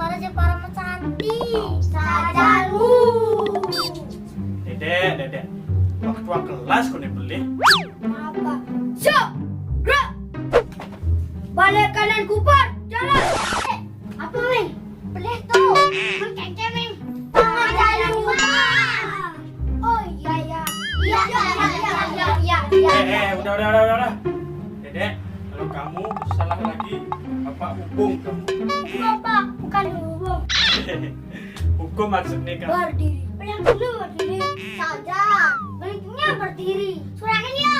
gambar aja para cantik. Sajamu. Dedek. Waktu kelas kau nih beli. Apa? Siap. Gerak. Balik kanan kupar. Jalan. Apa, Ming? Boleh tuh. Mengkece, Ming. Tangan jalan kupar. Oh iya. Iya. Udah. Dedek, kalau kamu salah lagi, Bapak hukum kamu. Bapak, bukan hukum. Hukum maksudnya kamu. Berdiri. Yang dulu berdiri. Saja. Berikutnya berdiri. Surahkan ya.